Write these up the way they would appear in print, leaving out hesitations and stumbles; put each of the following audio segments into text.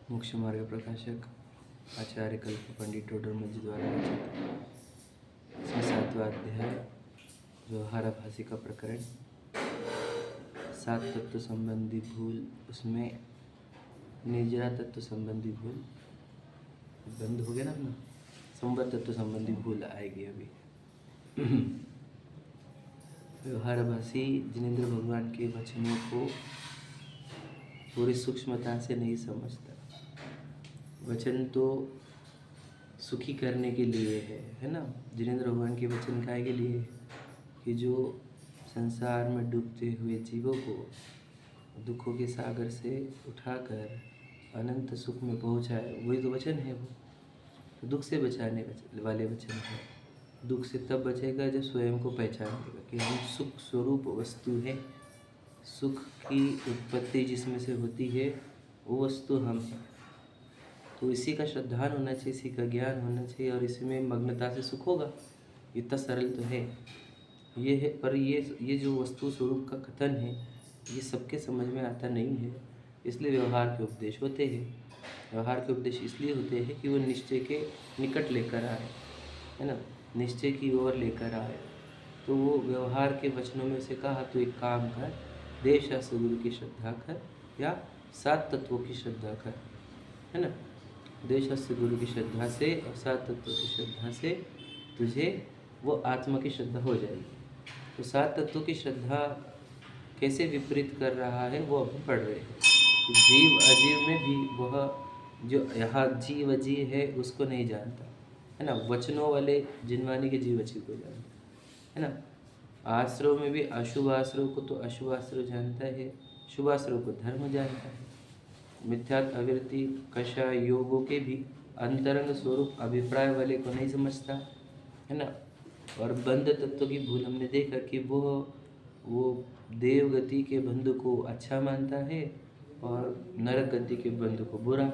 मोक्ष मार्ग प्रकाशक आचार्य कल्प पंडित टोडरमल जी द्वारा रचित इसमें 7वां अध्याय व्यवहाराभासी का प्रकरण 7 तत्व संबंधी भूल, उसमें निर्जरा तत्व संबंधी भूल बंद हो गया ना अपना। संबद्ध तत्व संबंधी भूल आएगी अभी। व्यवहाराभासी जिनेंद्र भगवान के वचनों को पूरी सूक्ष्मता से नहीं समझता। वचन तो सुखी करने के लिए है ना। जिनेंद्र भगवान के वचन काय के लिए कि जो संसार में डूबते हुए जीवों को दुखों के सागर से उठाकर अनंत सुख में पहुंचाए, वही तो वचन है। वो तो दुख से बचाने वाले वचन है। दुख से तब बचेगा जब स्वयं को पहचान लेगा कि हम सुख स्वरूप वस्तु है। सुख की उत्पत्ति जिसमें से होती है वो वस्तु हम हैं। तो इसी का श्रद्धान होना चाहिए, इसी का ज्ञान होना चाहिए और इसमें मग्नता से सुख होगा। इतना सरल तो है ये है। पर ये जो वस्तु स्वरूप का कथन है ये सबके समझ में आता नहीं है। इसलिए व्यवहार के उपदेश होते हैं। व्यवहार के उपदेश इसलिए होते हैं कि वो निश्चय के निकट लेकर आए, है ना, निश्चय की ओर लेकर आए। तो वो व्यवहार के वचनों में से कहा तो एक काम कर, देव शास्त्र गुरु की श्रद्धा कर या 7 तत्वों की श्रद्धा कर, है ना। देव शास्त्र गुरु की श्रद्धा से और 7 तत्वों की श्रद्धा से तुझे वो आत्मा की श्रद्धा हो जाएगी। तो 7 तत्वों की श्रद्धा कैसे विपरीत कर रहा है वो अब पढ़ रहे हैं। तो जीव अजीव में भी वह जो यहाँ जीव अजीव है उसको नहीं जानता, है ना। वचनों वाले जिनवानी के जीव अजीव को जानता, है ना। आश्रव में भी अशुभ आश्रव को तो अशुभ आश्रव जानता है, शुभ आश्रव को धर्म जानता है। मिथ्यात्व अविरति कषाय योगों के भी अंतरंग स्वरूप अभिप्राय वाले को नहीं समझता, है ना। और बंध तत्व की भूल हमने देखा कि वो देव गति के बंधु को अच्छा मानता है और नरक गति के बंधु को बुरा,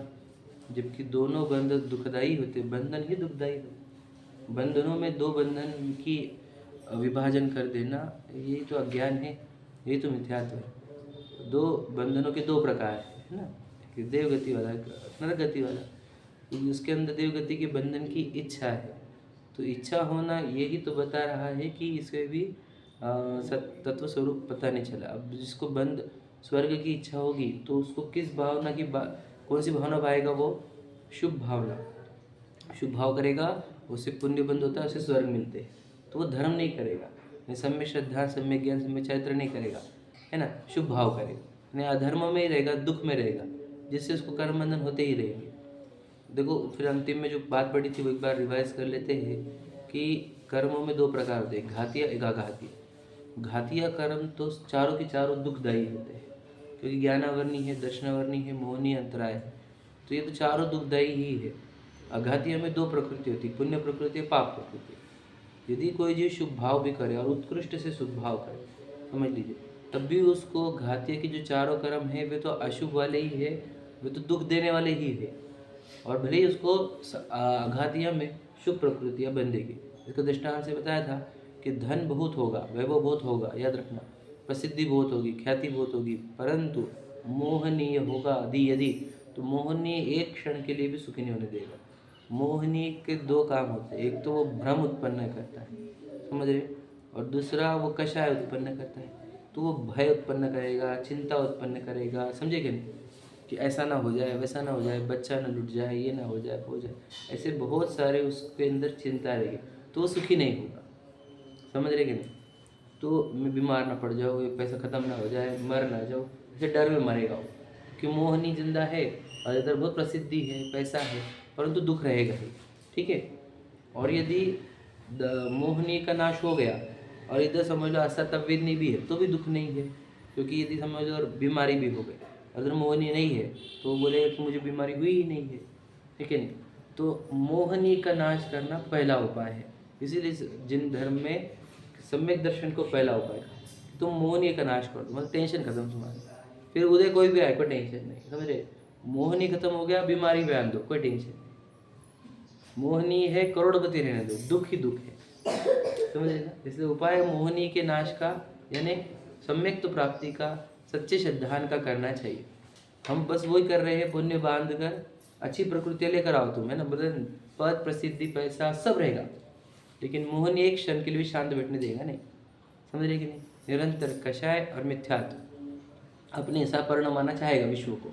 जबकि दोनों बंध दुखदायी होते। बंधन ही दुखदायी होते। बंधनों में 2 बंधन की विभाजन कर देना ये तो अज्ञान है, ये तो मिथ्यात्व है। 2 बंधनों के 2 प्रकार है ना, कि देवगति वाला, नरक गति वाला। क्योंकि उसके अंदर देवगति के बंधन की इच्छा है। तो इच्छा होना यही तो बता रहा है कि इसे भी तत्व स्वरूप पता नहीं चला। अब जिसको बंध स्वर्ग की इच्छा होगी तो उसको किस भावना की कौन सी भावना पाएगा? वो शुभ भावना, शुभ भाव करेगा, उससे पुण्य बंध होता है, उससे स्वर्ग मिलते हैं। तो वो धर्म नहीं करेगा, सम्य श्रद्धा, सम्य ज्ञान, सम्य चरित्र नहीं करेगा, है ना। शुभ भाव करेगा, नहीं अधर्म में ही रहेगा, दुख में रहेगा, जिससे उसको कर्म बंधन होते ही रहेंगे। देखो फिर अंतिम में जो बात पड़ी थी वो एक बार रिवाइज कर लेते हैं कि कर्मों में 2 प्रकार होते हैं, घातीय एक अघातीय। घातीय कर्म तो चारों के चारों दुखदायी होते हैं, क्योंकि ज्ञानावरणी है, दर्शनावरणी है, मोहनी अंतराय है। तो ये तो चारों दुखदायी ही है। अघातीय में 2 प्रकृति होती, पुण्य प्रकृति, पाप प्रकृति। यदि कोई जीव शुभ भाव भी करे और उत्कृष्ट से शुभ भाव करे, समझ लीजिए, तब भी उसको घातीय के जो चारों कर्म है वे तो अशुभ वाले ही है, वे तो दुख देने वाले ही है। और भले ही उसको घातीय में शुभ प्रकृतियाँ बंधेगी। इसको दृष्टांत से बताया था कि धन बहुत होगा, वैभव बहुत होगा, याद रखना, प्रसिद्धि बहुत होगी, ख्याति बहुत होगी, परंतु मोहनीय होगा यदि तो मोहनीय एक क्षण के लिए भी सुखी नहीं होने देगा। मोहनीय के 2 काम होते हैं, एक तो वो भ्रम उत्पन्न करता है, समझ रहे, और दूसरा वो कषाय उत्पन्न करता है। तो वो भय उत्पन्न करेगा, चिंता उत्पन्न करेगा, समझे कि नहीं, कि ऐसा ना हो जाए, वैसा ना हो जाए, बच्चा ना लुट जाए, ये ना हो जाए, हो जाए, ऐसे बहुत सारे उसके अंदर चिंता रहेगी, तो वो सुखी नहीं होगा, समझ रहे कि नहीं। तो मैं बीमार ना पड़ जाऊँ, ये पैसा ख़त्म ना हो जाए, मर ना जाऊँ, ऐसे डर में मरेगा वो, कि मोहनी जिंदा है और इधर बहुत प्रसिद्धि है, पैसा है, परंतु दुख रहेगा ही, ठीक है। और यदि मोहनी का नाश हो गया और इधर समझ लो असतविनी भी है तो भी दुख नहीं है, क्योंकि यदि समझ लो बीमारी भी हो गई, अगर मोहनी नहीं है तो वो बोलेगा कि मुझे बीमारी हुई ही नहीं है, ठीक है नहीं। तो मोहनी का नाश करना पहला उपाय है। इसीलिए जिन धर्म में सम्यक दर्शन को पहला उपाय है, तुम मोहनी का नाश कर दो, मतलब टेंशन खत्म तुम्हारी, फिर उधर कोई भी आए कोई टेंशन नहीं, समझ रहे। मोहनी खत्म हो गया, बीमारी बयान दो, कोई टेंशन नहीं। मोहनी है, करोड़पति रहने दो, दुख ही दुख है, समझे ना। इसलिए उपाय मोहनी के नाश का, यानी सम्यक तो प्राप्ति का, सच्चे श्रद्धान का करना चाहिए। हम बस वही कर रहे हैं, पुण्य बांध कर अच्छी प्रकृति लेकर आओ तुम, है ना, मतलब पद प्रसिद्धि पैसा सब रहेगा, लेकिन मोहन एक क्षण के लिए भी शांत बैठने देगा नहीं, समझ रहे कि नहीं। निरंतर कषाय और मिथ्यात्व अपने हिसाब परिणमाना चाहेगा विश्व को,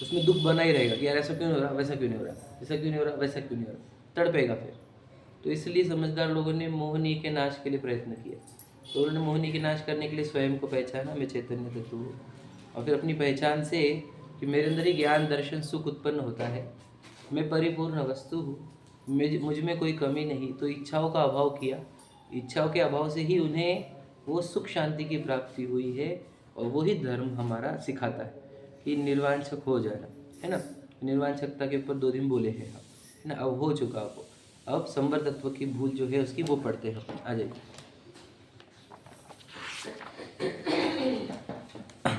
उसमें दुख बना ही रहेगा कि यार ऐसा क्यों नहीं हो रहा, वैसा क्यों नहीं हो रहा, ऐसा क्यों नहीं हो रहा, वैसा क्यों नहीं हो रहा, तड़पेगा फिर। तो इसलिए समझदार लोगों ने मोहिनी के नाश के लिए प्रयत्न किया। तो उन्होंने मोहिनी के नाश करने के लिए स्वयं को पहचाना, मैं चैतन्य तत्व हूँ, और फिर अपनी पहचान से कि मेरे अंदर ही ज्ञान दर्शन सुख उत्पन्न होता है, मैं परिपूर्ण वस्तु हूँ, मुझ में कोई कमी नहीं, तो इच्छाओं का अभाव किया, इच्छाओं के अभाव से ही उन्हें वो सुख शांति की प्राप्ति हुई है। और वही धर्म हमारा सिखाता है कि निर्वांछक हो जाना, है ना। निर्वांछकता के ऊपर 2 दिन बोले हैं हम, है ना। अब हो चुका वो, अब संवर तत्व की भूल जो है उसकी वो पढ़ते हैं। आ जाइए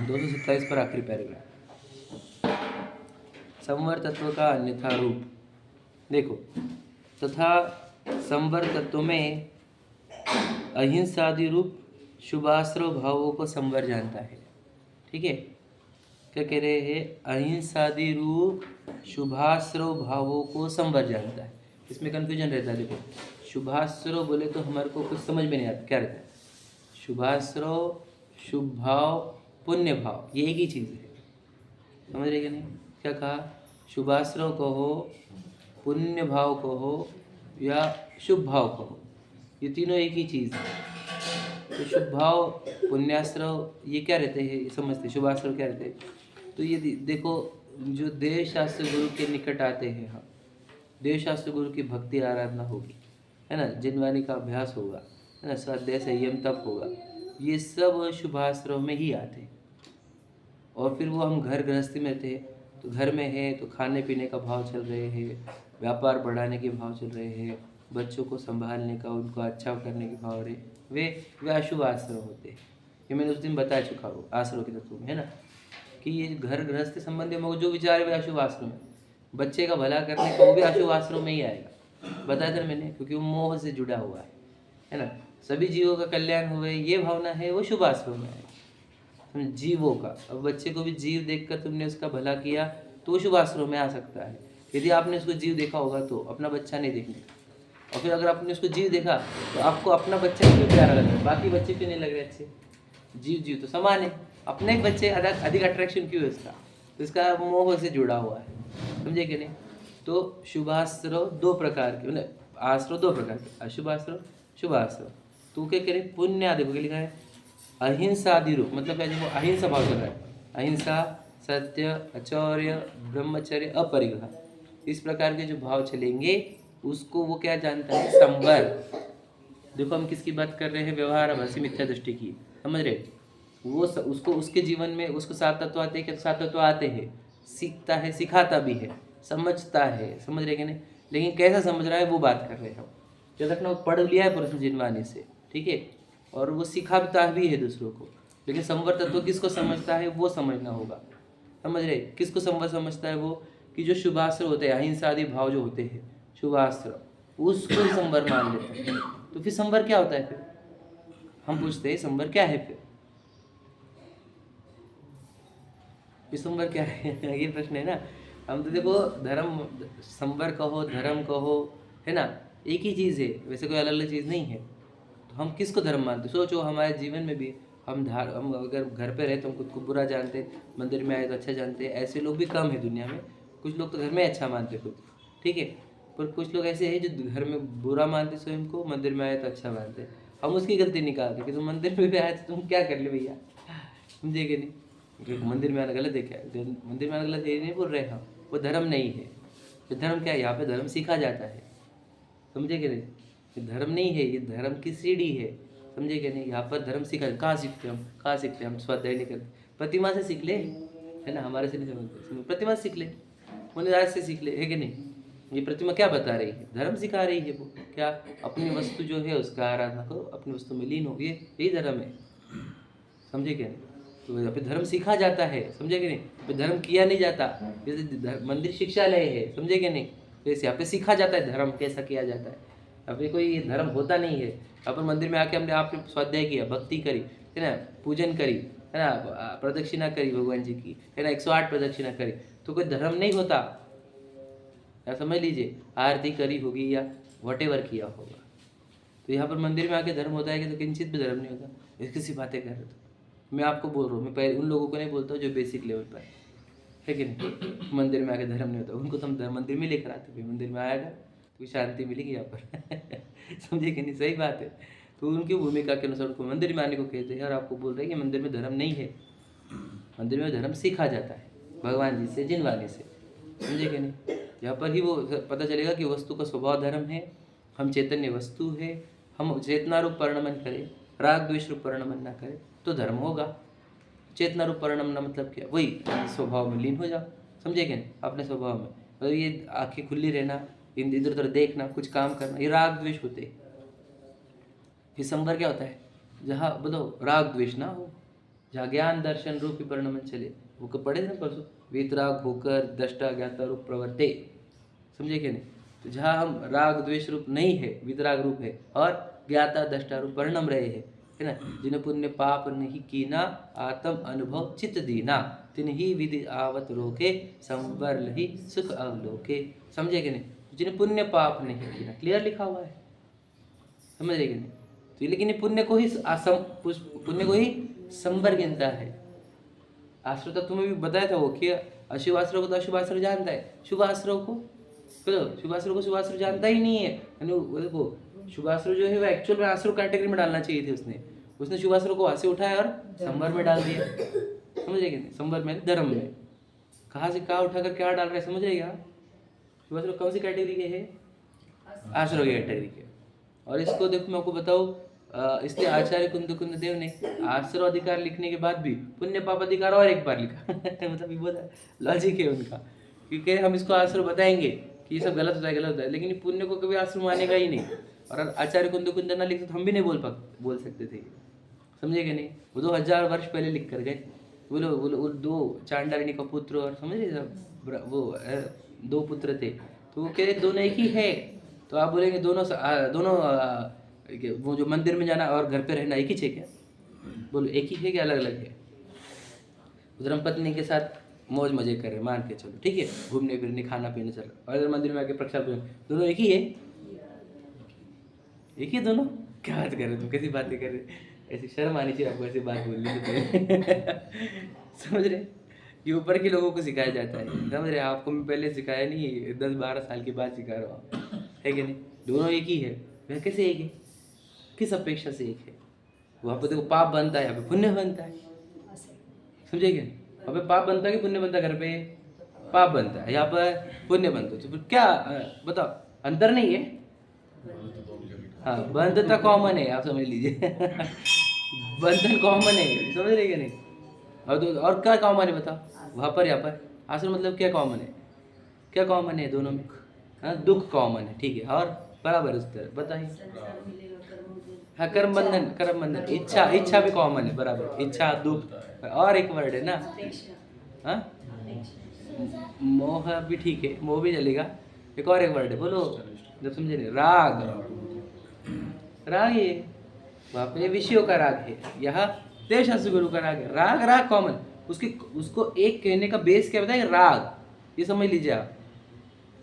227 पर आखिरी पैराग्राफ। संवर तत्व का अन्यथा रूप देखो, तथा संवर तत्व में अहिंसादि रूप शुभाश्रव भावों को संवर जानता है, ठीक है। क्या कह रहे हैं, अहिंसादि रूप शुभाश्रव भावों को संवर जानता है। इसमें कंफ्यूजन रहता है, देखो शुभाश्रव बोले तो हमारे को कुछ समझ में नहीं आता क्या रहता है। शुभाश्रव, शुभ भाव, पुण्य भाव, ये एक ही चीज़ है, समझ रहे कि नहीं। क्या कहा, शुभाश्रव कहो, पुण्य भाव कहो या शुभ भाव कहो, ये तीनों एक ही चीज़ है। तो शुभ भाव पुण्याश्रव ये क्या रहते हैं, ये समझते, शुभाश्रव क्या रहते हैं। तो ये देखो, जो देव शास्त्र गुरु के निकट आते हैं हम, देव शास्त्र गुरु की भक्ति आराधना होगी, है ना, जिनवाणी का अभ्यास होगा, है ना, स्वाध्याय संयम तप होगा, ये सब शुभाश्रव में ही आते हैं। और फिर वो हम घर गृहस्थी में थे, तो घर में है तो खाने पीने का भाव चल रहे हैं, व्यापार बढ़ाने के भाव चल रहे हैं, बच्चों को संभालने का, उनको अच्छा करने के भाव रहे, वे अशुभ आश्रव होते हैं। ये मैंने उस दिन बता चुका हूँ आश्रव के तत्व में, है ना, कि ये घर गृहस्थी संबंधी में जो विचार है वे अशुभ आश्रम है। बच्चे का भला करने का वो भी अशुभ आश्रम में ही आएगा, बताया था मैंने, क्योंकि वो मोह से जुड़ा हुआ है ना। सभी जीवों का कल्याण हुए ये भावना है, वो शुभ आश्रम में आएगा, जीवों का। अब बच्चे को भी जीव देखकर तुमने उसका भला किया तो वो शुभ आश्रम में आ सकता है। यदि आपने उसको जीव देखा होगा तो अपना बच्चा नहीं देखने का, और फिर अगर आपने उसको जीव देखा तो आपको अपना बच्चा क्यों प्यारा लग रहा है, बाकी बच्चे क्यों नहीं लग रहे अच्छे। जीव तो समान है, अपने एक बच्चे अधिक अट्रैक्शन क्यों है उसका, तो इसका मोह से जुड़ा हुआ है, समझे कि नहीं। तो शुभाश्रव 2 प्रकार के, मतलब आश्रव 2 प्रकार के, अशुभ आश्रव, शुभ आश्रव। तो क्या करें, पुण्य आदि को लिखा है अहिंसा आदि रूप, मतलब क्या, जो अहिंसा भाव चल रहा है, अहिंसा, सत्य, अचौर्य, ब्रह्मचर्य, अपरिग्रह, इस प्रकार के जो भाव चलेंगे उसको वो क्या जानता है, संवर। देखो हम किसकी बात कर रहे हैं, व्यवहार आभासी मिथ्या दृष्टि की, समझ रहे। वो उसको उसके जीवन में उसको 7 तत्व आते हैं, क्या 7 तत्व आते हैं, सीखता है, सिखाता भी है, समझता है, समझ रहे कि नहीं, लेकिन कैसा समझ रहा है वो बात कर रहे हैं हम। जब तक ना पढ़ लिया है प्रश्न जिनवाणी से, ठीक है, और वो सिखाता भी है दूसरों को, लेकिन संवर तत्व किसको समझता है वो समझना होगा, समझ रहे। किसको संवर समझता है, वो कि जो शुभाश्रव होते हैं, अहिंसा आदि भाव जो होते हैं शुभाश्रव, उसको ही संवर मान लेते हैं। तो फिर संवर क्या होता है, फिर हम पूछते हैं संवर क्या है, फिर संवर क्या है ये प्रश्न है ना। हम तो देखो धर्म, संवर कहो, धर्म कहो, है ना, एक ही चीज़ है, वैसे कोई अलग अलग चीज़ नहीं है। तो हम किसको धर्म मानते, सोचो हमारे जीवन में भी हम अगर घर पे रहे तो हम खुद को बुरा जानते, मंदिर में आए तो अच्छा जानते, ऐसे लोग भी कम है दुनिया में। कुछ लोग तो घर में अच्छा मानते खुद, ठीक है, पर कुछ लोग ऐसे हैं जो घर में बुरा मानते स्वयं को, मंदिर में आए तो अच्छा मानते। हम उसकी गलती निकालते कि तुम मंदिर में भी आए तो तुम क्या कर ले भैया, समझे कि नहीं। मंदिर में आना गलत है क्या, मंदिर में आना गलत है नहीं बोल रहे हम, वो धर्म नहीं है। तो धर्म क्या है, यहाँ पे धर्म सीखा जाता है, समझे कि नहीं। ये धर्म नहीं है, ये धर्म की सीढ़ी है, समझे कि नहीं। यहाँ पर धर्म सीखा, कहाँ सीखते हम, कहाँ सीखते हम, स्वाध्याय नहीं करते, प्रतिमा से सीख ले, है ना, हमारे से नहीं समझते, प्रतिमा से सीख ले, मुनिराज से सीख ले, है कि नहीं। ये प्रतिमा क्या बता रही है, धर्म सिखा रही है। वो क्या, अपनी वस्तु जो है उसका आराधना करो, अपनी वस्तु में लीन हो, ये यही धर्म है, समझे क्या नहीं। तो यहाँ पे धर्म सीखा जाता है, समझे कि नहीं, पे धर्म किया नहीं जाता। जैसे मंदिर शिक्षालय है, समझे कि नहीं, जैसे यहाँ पे सीखा जाता है धर्म कैसा किया जाता है। यहाँ पे कोई धर्म होता नहीं है। यहाँ पर मंदिर में आके हमने आपने स्वाध्याय किया, भक्ति करी, है ना, पूजन करी, है ना, प्रदक्षिणा करी भगवान जी की, है ना, 108 प्रदक्षिणा करी, तो कोई धर्म नहीं होता। या समझ लीजिए, आरती करी होगी या वटेवर किया होगा। तो यहाँ पर मंदिर में आके धर्म होता है कि तो किंचित भी धर्म नहीं होता। इसकी सी बातें कर रहे तो मैं आपको बोल रहा हूँ, मैं पहले उन लोगों को नहीं बोलता जो बेसिक लेवल पर है कि नहीं, मंदिर में आके धर्म नहीं होता, उनको तो हम मंदिर में लेकर आते हैं, मंदिर में आएगा तो शांति मिलेगी यहाँ पर समझे कि नहीं, सही बात है। तो उनकी भूमिका के अनुसार उनको मंदिर में आने को कहते हैं, और आपको बोल रहे हैं कि मंदिर में धर्म नहीं है, मंदिर में धर्म सीखा जाता है भगवान जी से, जिनवानी से, समझे कि नहीं। यहाँ पर ही वो पता चलेगा कि वस्तु का स्वभाव धर्म है, हम चैतन्य वस्तु है, हम चेतना रूप परिणमन करें, राग द्वेष रूप परिणमन ना करें तो धर्म होगा। चेतना रूप परिणमन मतलब क्या, वही स्वभाव में लीन हो जाओ, समझे कि नहीं, अपने स्वभाव में। मतलब ये आंखें खुली रहना, इधर उधर देखना, कुछ काम करना, ये राग द्वेष होते हैं। फिर संवर क्या होता है, जहाँ बोलो राग द्वेष ना हो, जहाँ ज्ञान दर्शन रूप ही परिणमन चले, वो को पढ़े ना परसों, वीतराग होकर दृष्टा ज्ञाता रूप प्रवर्ते, समझे कि नहीं। तो जहाँ हम राग द्वेष रूप नहीं है, वितराग रूप है, और ज्ञाता दृष्टा रूप परिणम रहे हैं, है ना, जिन्हें पुण्य पाप नहीं कीना, आत्म अनुभव चित्त दीना, तिन्ही विधि आवत रोके, संवर लही सुख अवलोके, समझे कि नहीं। जिन्हें पुण्य पाप नहीं कीना, क्लियर लिखा हुआ है, समझ रहे कि नहीं। तो लेकिन ये पुण्य को ही संवर गिनता है। आश्रय तक तुम्हें भी बताया था वो कि अशुभ आश्रय को तो अशुभ आश्रय जानता है, शुभ आश्रय को शुभाश्रय को शुभाश्रय जानता ही नहीं है। देखो शुभाश्रय जो है वो एक्चुअल में आश्रय कैटेगरी में डालना चाहिए थे, उसने शुभाश्रय को वहां से उठाया और संवर में डाल दिया, समझे कि नहीं। संवर में धर्म में कहाँ से कहाँ उठाकर क्या डाल रहे हैं, समझेगा। शुभाश्रय कौन सी कैटेगरी के है, आश्रय की कैटेगरी के। और इसको देखो मैं आपको बताऊँ, इसलिए आचार्य कुंद देव ने आश्रय अधिकार लिखने के बाद भी पुण्य पाप अधिकार और एक बार लिखा मतलब ये बहुत लॉजिक है उनका, क्योंकि हम इसको आश्रय बताएंगे कि ये सब गलत होता है, लेकिन पुण्य को कभी आश्रय मानेगा ही नहीं। और आचार्य कुंद ना लिखते तो हम भी नहीं बोल सकते थे, समझे कि नहीं। वो 2000 वर्ष पहले लिख कर गए। वो दो चांडालिनी का पुत्र, और समझे वो 2 पुत्र थे, तो वो कह रहे दोनों एक ही है। तो आप बोलेंगे दोनों वो जो मंदिर में जाना और घर पे रहना एक ही है क्या, बोलो एक ही है क्या अलग अलग है। धर्मपत्नी के साथ मौज मजे कर रहे, मान के चलो ठीक है, घूमने फिरने खाना पीने चल, और इधर मंदिर में आके प्रक्षालन, दोनों एक ही है, एक ही दोनों। क्या बात कर रहे तुम, कैसी बातें कर रहे, ऐसी शर्म आनी चाहिए आपको ऐसी बात बोलने की समझ रहे, ये ऊपर के लोगों को सिखाया जाता है, समझ रहे। आपको मैं पहले सिखाया नहीं, 10-12 साल के बाद सिखा रहा हूँ, है कि नहीं। दोनों एक ही है, वह कैसे एक है, किस अपेक्षा से एक है। वहाँ पर देखो पाप बनता है, यहाँ पे पुण्य बनता है, समझे क्या। वहाँ पे पाप बनता है कि पुण्य बनता है, घर पे पाप बनता है, यहाँ पर पुण्य बनता है। तो फिर क्या बताओ, अंतर नहीं है। हाँ, बंधता कॉमन है, आप समझ लीजिए बंधन कॉमन है, समझ रहे क्या नहीं। और क्या कॉमन है बताओ, वहाँ पर यहाँ पर आश्रम मतलब क्या कॉमन है, क्या कॉमन है दोनों में। हाँ, दुख कॉमन है, ठीक है, और बराबर उस तरह बताइए। हाँ, कर्म बंधन, इच्छा भी कॉमन है, बराबर, इच्छा दुख। और एक वर्ड है ना, हाँ, मोह भी ठीक है, मोह भी चलेगा। एक और एक वर्ड है, बोलो जब समझे नहीं, राग ये वहाँ पे विषयों का राग है, यहाँ देश गुरु का राग है। राग कॉमन, उसको एक कहने का बेस क्या बताए, राग, ये समझ लीजिए आप,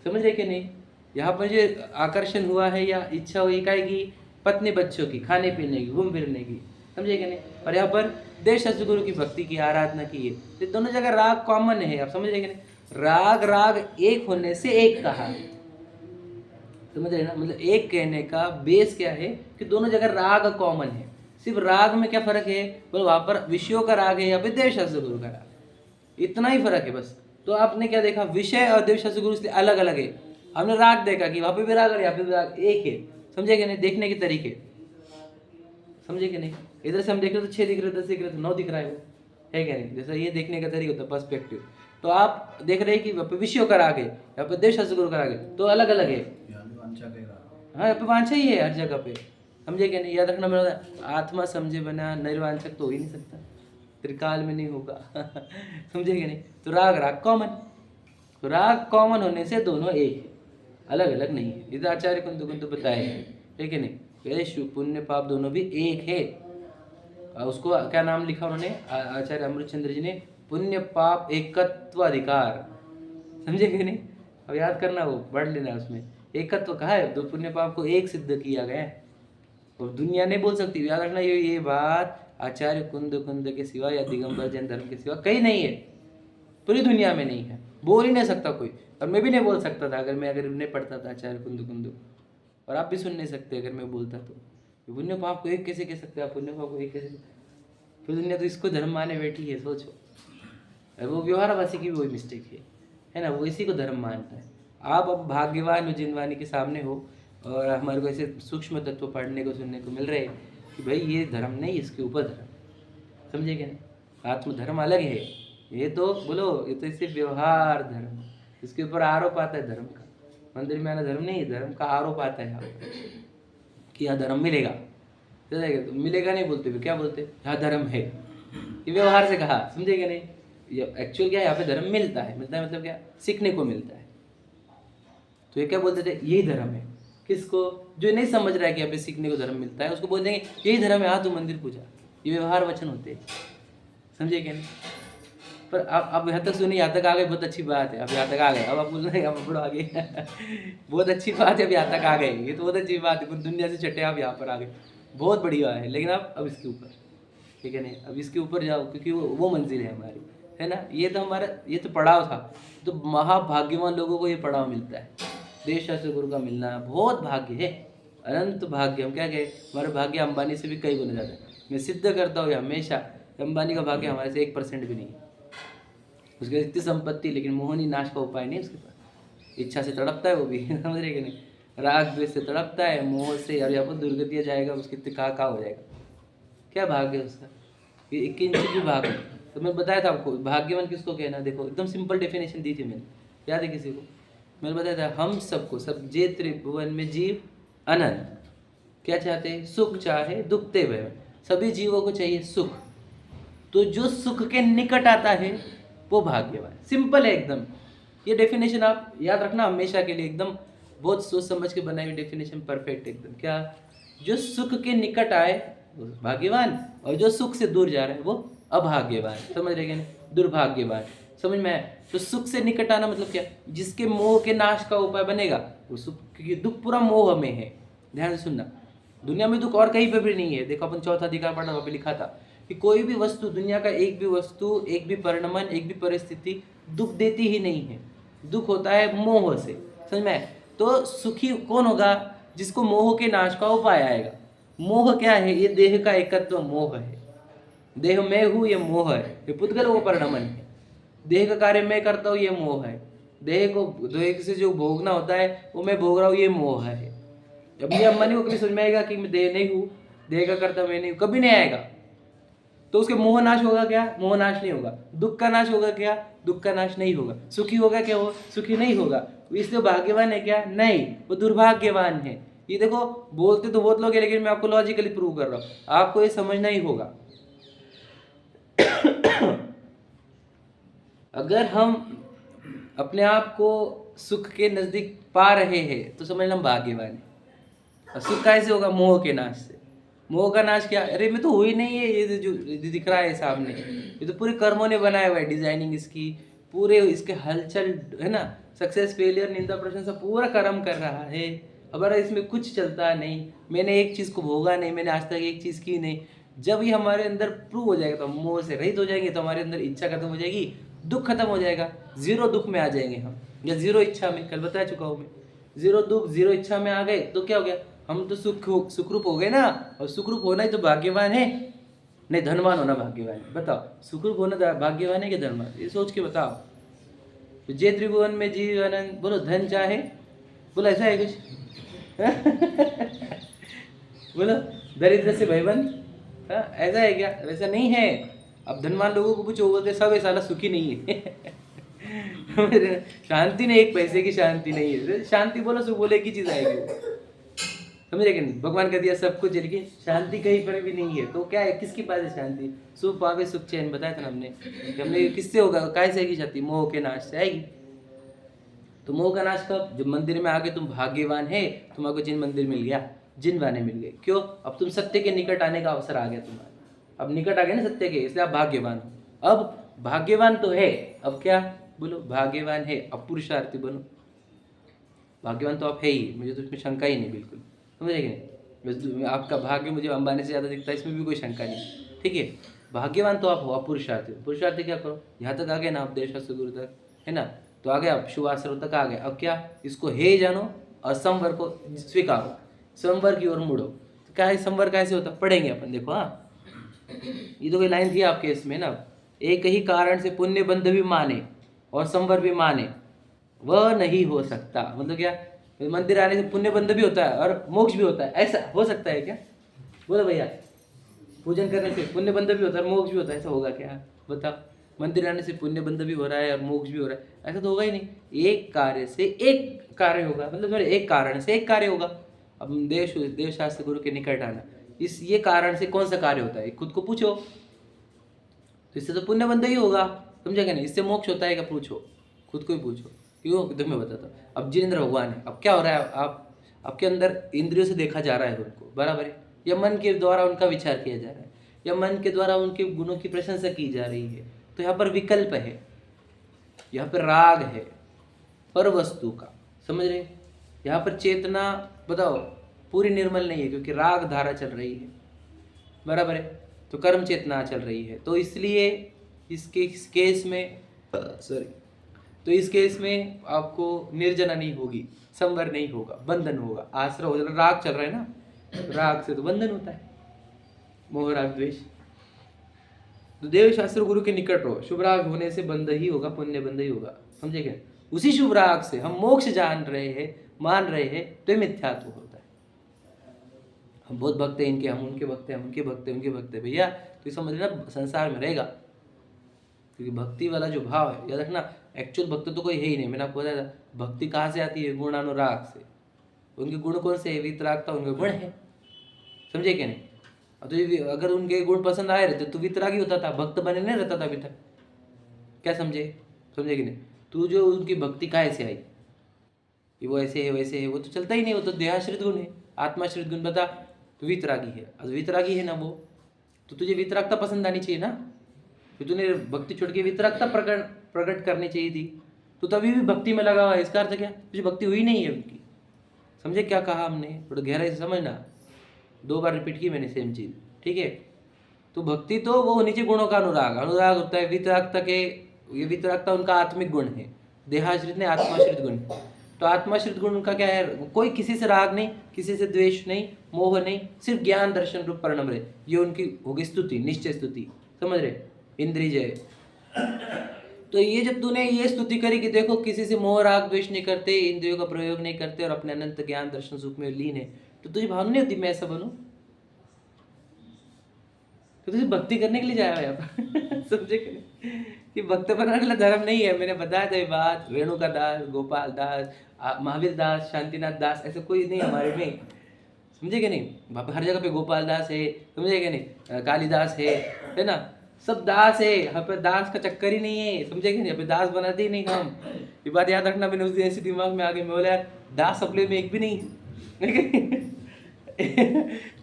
समझ रहे कि नहीं। यहाँ पर जो आकर्षण हुआ है या इच्छा हुई काय की, पत्नी बच्चों की, खाने पीने की, घूम फिरने की, समझे कि नहीं। और यहाँ पर देश गुरु की भक्ति की, आराधना की है, तो दोनों जगह राग कॉमन है, आप समझ रहे कि नहीं। राग एक होने से एक कहा, समझ रहे ना। मतलब एक कहने का बेस क्या है कि दोनों जगह राग कॉमन है, सिर्फ राग में क्या फर्क है, बोलो वहाँ पर विषयों का राग है, यहाँ पे देव शास्त्र गुरु का राग, इतना ही फर्क है बस। तो आपने क्या देखा, विषय और देव शास्त्र गुरु इसलिए अलग अलग है। हमने राग देखा कि वहाँ पे भी राग और यहाँ पे भी राग, एक है, समझे कि नहीं। देखने के तरीके, समझे कि नहीं। इधर से हम देख रहे तो 6 दिख रहे, 10 दिख रहे, तो 9 दिख रहा है क्या नहीं। जैसा ये देखने का तरीका होता है, पर्सपेक्टिव। तो आप देख रहे हैं कि वहाँ पे विषयों का राग है, यहाँ पे देव शास्त्र गुरु का राग है, तो अलग अलग है। हाँ, यहाँ पे वांछा ही है हर जगह पे, समझे क्या नहीं। याद रखना मेरा, आत्मा समझे बिना निर्वांछक तो हो ही नहीं सकता, त्रिकाल में नहीं होगा समझे क्या नहीं। तो राग कॉमन, तो राग कॉमन होने से दोनों एक है, अलग अलग नहीं है। इधर आचार्य कुंद बताए, ठीक है नहीं, पुण्य पाप दोनों भी एक है। उसको क्या नाम लिखा उन्होंने, आचार्य अमृतचंद्र जी ने, पुण्य पाप एकत्व अधिकार। समझे कि नहीं? अब याद करना, वो पढ़ लेना, उसमें एकत्व कहा है, तो पुण्य पाप को एक सिद्ध किया गया है और दुनिया नहीं बोल सकती। याद रखना, ये बात आचार्य कुंद के सिवा या दिगंबर जैन धर्म के सिवा कहीं नहीं है, पूरी दुनिया में नहीं है, बोल ही नहीं सकता कोई। और मैं भी नहीं बोल सकता था अगर नहीं पढ़ता था आचार्य कुंद, और आप भी सुन नहीं सकते अगर मैं बोलता तो। पुण्य पाप को एक कैसे कह सकते आप? पुण्य पाप को एक कैसे? फिर दुनिया तो इसको धर्म माने बैठी है, सोचो। वो व्यवहारवासी की भी वही मिस्टेक है ना, वो इसी को धर्म मानता है। आप अब भाग्यवान हो, जिनवानी के सामने हो, और हमारे को ऐसे सूक्ष्म तत्व पढ़ने को सुनने को मिल रहे हैं कि भाई ये धर्म नहीं, इसके ऊपर धर्म। समझे क्या? नहीं, आत्मधर्म अलग है, ये तो बोलो, ये तो इससे व्यवहार धर्म, इसके ऊपर आरोप आता है धर्म का। मंदिर में आना धर्म नहीं, धर्म का आरोप आता है यहाँ पर कि यहाँ धर्म मिलेगा, तो मिलेगा नहीं बोलते, क्या बोलते? यहाँ धर्म है, ये व्यवहार से कहा। समझे क्या? नहीं, ये एक्चुअल क्या है, यहाँ पे धर्म मिलता है मतलब क्या? सीखने को मिलता है। तो ये क्या बोलते थे? यही धर्म है। किसको? जो नहीं समझ रहा है कि यहाँ पे सीखने को धर्म मिलता है, उसको बोल देंगे यही धर्म है, हाँ तू मंदिर पूजा। ये व्यवहार वचन होते हैं। समझे क्या? नहीं, पर अब यहाँ तक सुनिए, यहाँ तक आ गए, बहुत अच्छी बात है। अब यहाँ तक आ गए, अब आप बोल रहे हैं अब बढ़ो आगे। बहुत अच्छी बात है, अब यहाँ तक आ गए, ये तो बहुत अच्छी बात है। पूरी दुनिया से छटे आप यहाँ पर आ गए, बहुत बढ़िया है। लेकिन आप अब इसके ऊपर, ठीक है नहीं, अब इसके ऊपर जाओ, क्योंकि वो मंजिल है हमारी, है ना। ये तो हमारा, ये तो पड़ाव था। तो महाभाग्यवान लोगों को ये पड़ाव मिलता है, देश शास्त्र गुरु का मिलना बहुत भाग्य है, अनंत भाग्य। हम क्या कहें, हमारा भाग्य अंबानी से भी कई गुना ज़्यादा है। मैं सिद्ध करता हूँ हमेशा, अंबानी का भाग्य हमारे से 1% भी नहीं है। उसके इतनी संपत्ति, लेकिन मोहनी नाश का उपाय नहीं उसके पास। इच्छा से तड़पता है वो भी, समझ रहे कि नहीं, राग द्वेष से तड़पता है, मोह से, और यहाँ पर दुर्गतिया जाएगा, उसके कहाँ हो जाएगा। क्या भाग्य है उसका? ये 1 इंच भी भाग्य। तो मैं बताया था आपको, भाग्यवान किसको कहना, देखो एकदम सिंपल डेफिनेशन दी थी मैंने, याद है किसी को? मैंने बताया था, हम सबको, सब जे त्रिभुवन में जीव अनंत क्या चाहते हैं? सुख चाहे दुख ते भय। सभी जीवों को चाहिए सुख, तो जो सुख के निकट आता है वो भाग्यवान। सिंपल है एकदम, ये डेफिनेशन आप याद रखना हमेशा के लिए, एकदम बहुत सोच समझ के बनाई हुई डेफिनेशन, परफेक्ट एकदम। क्या? जो सुख के निकट आए वो भाग्यवान, और जो सुख से दूर जा रहा है वो अभाग्यवान। समझ रहे हैं? दुर्भाग्यवान। समझ में आया? तो सुख से निकट आना मतलब क्या? जिसके मोह के नाश का उपाय बनेगा वो सुख, क्योंकि दुख पूरा मोह में है। ध्यान से सुनना, दुनिया में दुख और कहीं पे भी नहीं है। देखो अपन चौथा अधिकार पढ़ा, वहाँ पे लिखा था कि कोई भी वस्तु, दुनिया का एक भी वस्तु, एक भी परिणमन, एक भी परिस्थिति दुख देती ही नहीं है। दुख होता है मोह से। समझ में? तो सुखी कौन होगा? जिसको मोह के नाश का उपाय आएगा। मोह क्या है? ये देह का एकत्व मोह है। देह में हूँ, ये मोह है। ये पुद्गल वो परिणमन है। देह का कार्य मैं करता हूँ, ये मोह है। देह से जो भोगना होता है वो मैं भोग रहा हूँ, ये मोह है। अब ये अम्बानी को कभी समझ में आएगा कि मैं देह नहीं हूँ, देह का करता मैं नहीं हूँ? कभी नहीं आएगा। तो उसके मोह नाश होगा क्या? मोह नाश नहीं होगा। दुख का नाश होगा क्या? दुख का नाश नहीं होगा। सुखी होगा क्या? वो सुखी नहीं होगा। इसलिए भाग्यवान है क्या? नहीं, वो दुर्भाग्यवान है। ये देखो, बोलते तो बहुत लोग हैं, लेकिन मैं आपको लॉजिकली प्रूव कर रहा हूँ, आपको ये समझना ही होगा। अगर हम अपने आप को सुख के नजदीक पा रहे हैं तो समझना हम भाग्यवान है। और सुख कैसे होगा? मोह के नाश से। मोह का नाश क्या? अरे मैं तो हुई नहीं है, ये जो दिख रहा है सामने, ये तो पूरे कर्मों ने बनाया हुआ है, डिजाइनिंग इसकी, पूरे इसके हलचल है ना, सक्सेस फेलियर निंदा प्रशंसा पूरा कर्म कर रहा है। अब इसमें कुछ चलता नहीं, मैंने एक चीज़ को भोगा नहीं, मैंने आज तक एक चीज़ की नहीं। जब ये हमारे अंदर प्रूव हो जाएगा तो हम मोह से रहित हो जाएंगे, तो हमारे अंदर इच्छा खत्म हो जाएगी, दुख खत्म हो जाएगा, जीरो दुख में आ जाएंगे हम, या जीरो इच्छा में। कल बता चुका हूँ मैं, जीरो दुख जीरो इच्छा में आ गए तो क्या हो गया? हम तो सुखरूप हो गए ना। और सुखरूप होना ही तो भाग्यवान है, नहीं धनवान होना भाग्यवान है। बताओ, सुखरूप होना भाग्यवान है कि धनवान? ये सोच के बताओ। तो जे त्रिभुवन में जीव अनंत, बोलो धन चाहे, बोलो ऐसा है कुछ? बोलो दरिद्र से भयबंद, ऐसा है क्या? वैसा नहीं है। अब धनवान लोगों को पूछो, बोलते सब ये साला सुखी नहीं है। शांति नहीं, एक पैसे की शांति नहीं है। शांति बोलो, सुख बोलो, एक ही चीज आएगी। समझ रहे कि नहीं? भगवान का दिया सब कुछ, लेकिन शांति कहीं पर भी नहीं है। तो क्या है, किसके पास है शांति? सुख पावे सुख चैन, बताया था ना हमने किससे होगा? कैसे आएगी शांति? मोह के नाश से आएगी। तो मोह का नाश कब? जब मंदिर में आके तुम भाग्यवान है, तुम्हारे जिन मंदिर मिल गया, जिन वाने मिल गए। क्यों? अब तुम सत्य के निकट आने का अवसर आ गया तुम्हारा। अब निकट आ गए ना सत्य के, इसलिए आप भाग्यवान हो। अब भाग्यवान तो है, अब क्या बोलो, भाग्यवान है, अब पुरुषार्थी बनो। भाग्यवान तो आप है ही, मुझे तो इसमें शंका ही नहीं बिल्कुल, समझे कि नहीं। आपका भाग्य मुझे अंबानी से ज़्यादा दिखता है, इसमें भी कोई शंका नहीं, ठीक है। भाग्यवान तो आप हो, आप पुरुषार्थी हो। पुरुषार्थी क्या करो, यहाँ तक आ गए ना, उपदेश से गुरु तक, है ना, तो आ गए आप शुभ आश्रम तक आ गए। अब क्या, इसको हे जानो और संवर को स्वीकारो, संवर की ओर मुड़ो। तो क्या है संवर, कैसे होता पढ़ेंगे अपन, देखो। हाँ, ये तो कोई लाइन थी आपके इसमें ना, एक ही कारण से पुण्य बंध भी माने और संवर भी माने, वह नहीं हो सकता। मतलब क्या, मंदिर आने से पुण्य बंध भी होता है और मोक्ष भी होता है, ऐसा हो सकता है क्या? बोलो भैया, पूजन करने से पुण्य बंध भी होता है और मोक्ष भी होता है, ऐसा होगा क्या? बताओ, मंदिर आने से पुण्य बंध भी हो रहा है और मोक्ष भी हो रहा है, ऐसा तो होगा ही नहीं। एक कार्य से एक कार्य होगा, मतलब एक कारण से एक कार्य होगा। अब देव शास्त्र गुरु के निकट आना, इस ये कारण से कौन सा कार्य होता है, खुद को पूछो। तो इससे तो पुण्य बंध ही होगा, समझा क्या नहीं? इससे मोक्ष होता है क्या? पूछो, खुद को ही पूछो। क्यों? तो मैं बताता हूँ। अब जिनेंद्र भगवान है, अब क्या हो रहा है, आप आपके अंदर इंद्रियों से देखा जा रहा है उनको, बराबर है, या मन के द्वारा उनका विचार किया जा रहा है, या मन के द्वारा उनके गुणों की प्रशंसा की जा रही है। तो यहाँ पर विकल्प है, यहाँ पर राग है पर वस्तु का, समझ रहे? यहाँ पर चेतना बताओ पूरी निर्मल नहीं है, क्योंकि राग धारा चल रही है, बराबर है, तो कर्म चेतना चल रही है। तो इसलिए इस केस में तो इस केस में आपको निर्जना नहीं होगी, संवर नहीं होगा, बंधन होगा, आश्रय हो जाएगा। राग चल रहा है ना, राग से तो बंधन होता है, मोह राग द्वेष। तो देव शास्त्र गुरु के निकट रहो, शुभ राग होने से बंध ही होगा, पुण्य बंध ही होगा, समझे क्या? उसी शुभ राग से हम मोक्ष जान रहे हैं, मान रहे हैं, तो मिथ्यात्व होता है। हम बहुत भक्त हैं इनके, हम उनके भक्त हैं, हम उनके भक्त हैं, उनके भक्त हैं, भैया तो समझ लेना संसार में रहेगा। क्योंकि भक्ति वाला जो भाव है, याद रखना, एक्चुअल भक्त तो कोई है ही नहीं। मैंने आपको बताया था, भक्ति कहाँ से आती है? गुणानुराग से। उनके गुण कौन से है? वितरागता उनके गुण है, समझे क्या नहीं? तो अगर उनके गुण पसंद आए रहते तो वितरागी होता था, भक्त बने नहीं रहता था अभी तक। क्या समझे? समझे कि नहीं? तो जो उनकी भक्ति कहाँ से आई, कि वो ऐसे है वैसे है, वो तो चलता ही नहीं, वो तो देहाश्रित गुण है। आत्माश्रित गुण बता, तो वितरागी है। अब वितरागी है ना वो, तो तुझे वितरागता पसंद आनी चाहिए ना, तो तूने भक्ति छोड़ के वितरागता प्रकट करनी चाहिए थी। तो तभी भी भक्ति में लगा हुआ है, इसका अर्थ क्या? तुझे भक्ति हुई नहीं है उनकी। समझे क्या कहा हमने? थोड़ा गहराई से समझना, 2 बार रिपीट की मैंने सेम चीज, ठीक है? तो भक्ति तो वो नीचे गुणों का अनुराग अनुराग होता है। वितरागता के, ये वितरागता उनका आत्मिक गुण है, देहाश्रित ने आत्माश्रित गुण। तो आत्माश्रित गुण उनका क्या है? कोई किसी से राग नहीं, किसी से द्वेष नहीं, मोह नहीं, सिर्फ ज्ञान दर्शन रूप परिणम रहे। ये उनकी होगी स्तुति, निश्चय स्तुति, समझ रहे? इंद्रिय जय। तो ये जब तूने ये स्तुति करी कि देखो किसी से मोह राग द्वेष नहीं करते, इंद्रियों का प्रयोग नहीं करते और अपने अनंत ज्ञान दर्शन सुख में लीन है, तो तुझे भावना नहीं होती मैं ऐसा बनूं? तो तुझे भक्ति करने के लिए जाया यहाँ पर समझे कि भक्त बनाने वाला धर्म नहीं है। मैंने बताया था ये बात, रेणुका दास, गोपाल दास, महावीर दास, शांतिनाथ दास, ऐसे कोई नहीं हमारे में, समझे क्या नहीं? हर जगह पे गोपाल दास है, समझे क्या नहीं? कालिदास है ना, सब दास है। यहाँ पे दास का चक्कर ही नहीं है, समझे क्या नहीं? यहाँ पे दास बनाते ही नहीं हम। ये बात याद रखना, मैंने उस दिन ऐसे दिमाग में आ गई, मैं बोला यार दास अपने में एक भी नहीं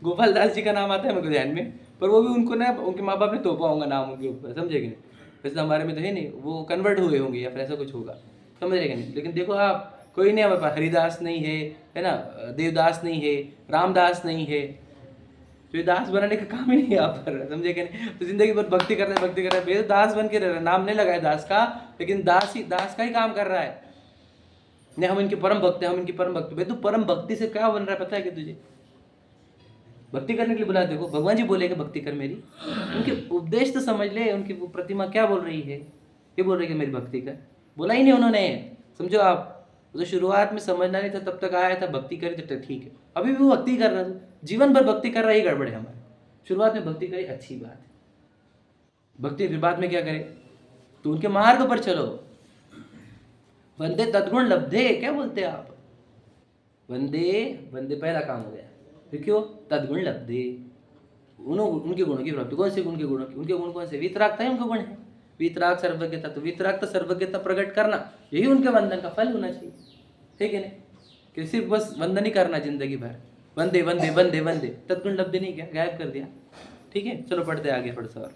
गोपाल दास जी का नाम आता है मेरे को ध्यान में, पर वो भी उनको ना उनके माँ बाप ने तोपा होगा नाम उनके ऊपर, समझे कि नहीं? वैसे हमारे में तो है नहीं, वो कन्वर्ट हुए होंगे या फिर ऐसा कुछ होगा, समझ रहे नहीं? लेकिन देखो आप, कोई नहीं हमारे पास, हरिदास नहीं है ना, देवदास नहीं है, रामदास नहीं है, तो ये दास बनाने का काम ही नहीं है यहाँ पर, समझे कि नहीं? तो जिंदगी भर भक्ति कर रहे हैं, दास बन के रह रहे, नाम नहीं लगाया दास का, लेकिन दास का ही काम कर रहा है। नहीं हम इनके परम भक्त हैं, हम इनकी परम भक्त। भाई तू परम भक्ति से क्या बन रहा है पता है कि तुझे? भक्ति करने के लिए बुला, देखो भगवान जी बोलेंगे भक्ति कर मेरी, उनके उपदेश तो समझ ले, उनकी वो प्रतिमा क्या बोल रही है, ये बोल रही है मेरी भक्ति कर, बोला ही नहीं उन्होंने, समझो आप। तो शुरुआत में समझना नहीं था, तब तक आया था भक्ति करी तो ठीक है, अभी भी वो भक्ति कर रहा था, जीवन भर भक्ति कर रहा है, ये गड़बड़ है हमारे। शुरुआत में भक्ति करी, अच्छी बात है, भक्ति फिर बाद में क्या करे? तो उनके मार्ग पर चलो। वंदे तद्गुण लब्धे, क्या बोलते हैं आप? वंदे वंदे पहला काम हो गया, फिर क्यों? तद्गुण लब्धे, उनके गुणों की प्राप्ति। कौन से गुण के गुणों की? उनके गुण कौन से? वितरागता है उनका गुण है, वितराग सर्वज्ञता। तो वितरागता सर्वज्ञता प्रकट करना, यही उनके वंदन का फल होना चाहिए, ठीक है ना? कि सिर्फ बस वंदन ही करना जिंदगी भर, वंदे वंदे वंदे वंदे, तद्गुण लब्धि नहीं, क्या गायब कर दिया, ठीक है, चलो पढ़ते हैं आगे थोड़ा सा और।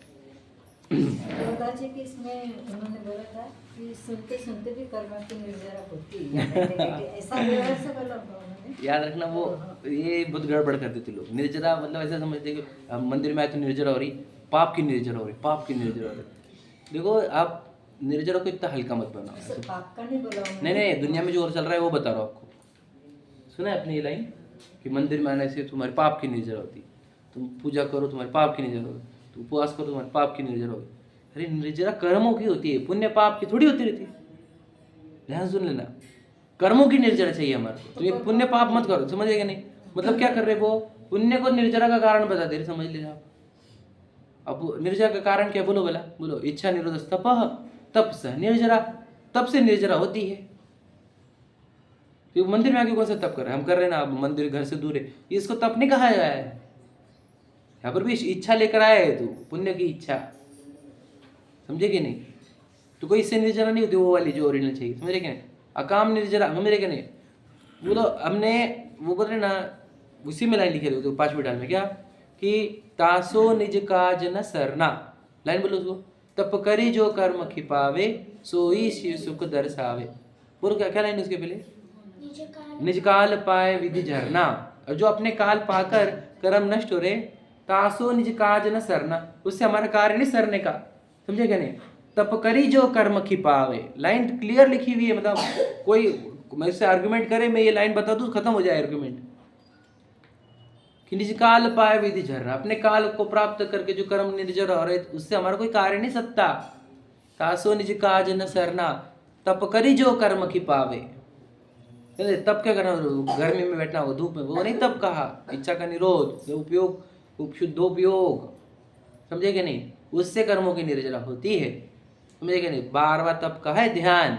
दादाजी की इसमें उन्होंने बोला था कि सुनते सुनते भी कर्म की निर्जरा होती है, ऐसा व्यवहार से बोला उन्होंने। याद रखना वो ये बहुत गड़बड़ कर देते लोग। निर्जरा मतलब ऐसा समझते कि हम मंदिर में आए तो निर्जरा हो रही, पाप की निर्जरा हो रही, पाप की निर्जरा हो रही। देखो आप निर्जरा को इतना हल्का मत बनाओ। ऐसा पाप का नहीं बोला उन्होंने। नहीं, दुनिया में जो और चल रहा है वो बता रहा हूँ आपको। सुना है आपने ये लाइन कि मंदिर में आने से तुम्हारे पाप की निर्जरा होती, तुम पूजा करो तुम्हारे पाप की निर्जरा होगी, तुम उपवास करो तुम्हारे पाप की निर्जरा होगी। अरे निर्जरा कर्मों की होती है, पुण्य पाप की थोड़ी होती रहती है। ध्यान सुन लेना, कर्मों की निर्जरा चाहिए हमारे को। तुम ये पुण्य पाप मत करो, समझ गए नहीं? मतलब क्या कर रहे वो पुण्य को निर्जरा का कारण बता दे रहे, समझ लेना आप। अब निर्जरा का कारण क्या, बोलो बोला बोलो। इच्छा निरोध तपः, तप से निर्जरा, तप से निर्जरा होती है। तो मंदिर में आके कौन सा तप कर रहे हैं? हम कर रहे हैं ना, अब मंदिर घर से दूर है, इसको तप नहीं कहा गया है। यहाँ पर भी इच्छा लेकर आया है, तू पुण्य की इच्छा, समझे कि नहीं? तो कोई इससे निर्जरा नहीं होती, वो वाली जो ओरिजिनल चाहिए, समझे क्या? अकाम निर्जरा, समझे क्या नहीं? बोलो हमने वो बोल रहे ना, उसी में लाइन लिखे थे तो 5 डाल में क्या कि तासो निज काज न सरना, लाइन बोलो उसको। तप करी जो कर्म खिपावे, सोई शिव सुख दर्शावे। बोलो क्या क्या लाइन उसके पहले? निज काल पाए विधि झरना। और जो अपने काल पाकर कर्म नष्ट हो रहे, तासो निज काज न सरना, उससे हमारा कार्य नहीं सरने का, समझे क्या नहीं? तप करी जो कर्म खिपावे, लाइन क्लियर लिखी हुई है। मतलब कोई मेरे से आर्गुमेंट करे, मैं ये लाइन बता दूं खत्म हो जाए आर्गुमेंट। कि निज काल पाए विधि झरना, अपने काल को प्राप्त करके जो कर्म निर्जर हो रहे उससे हमारा कोई कार्य नहीं सकता। तासो निज काज न सरना, तप करी जो कर्म खिपावे। तप क्या करना, गर्मी में बैठना हो, धूप में, वो नहीं तप कहा। इच्छा का निरोध, उपयोग उपशुद्धोपयोग, समझे कि नहीं? उससे कर्मों की निर्जरा होती है, समझे कि नहीं? 12वां तप का है ध्यान,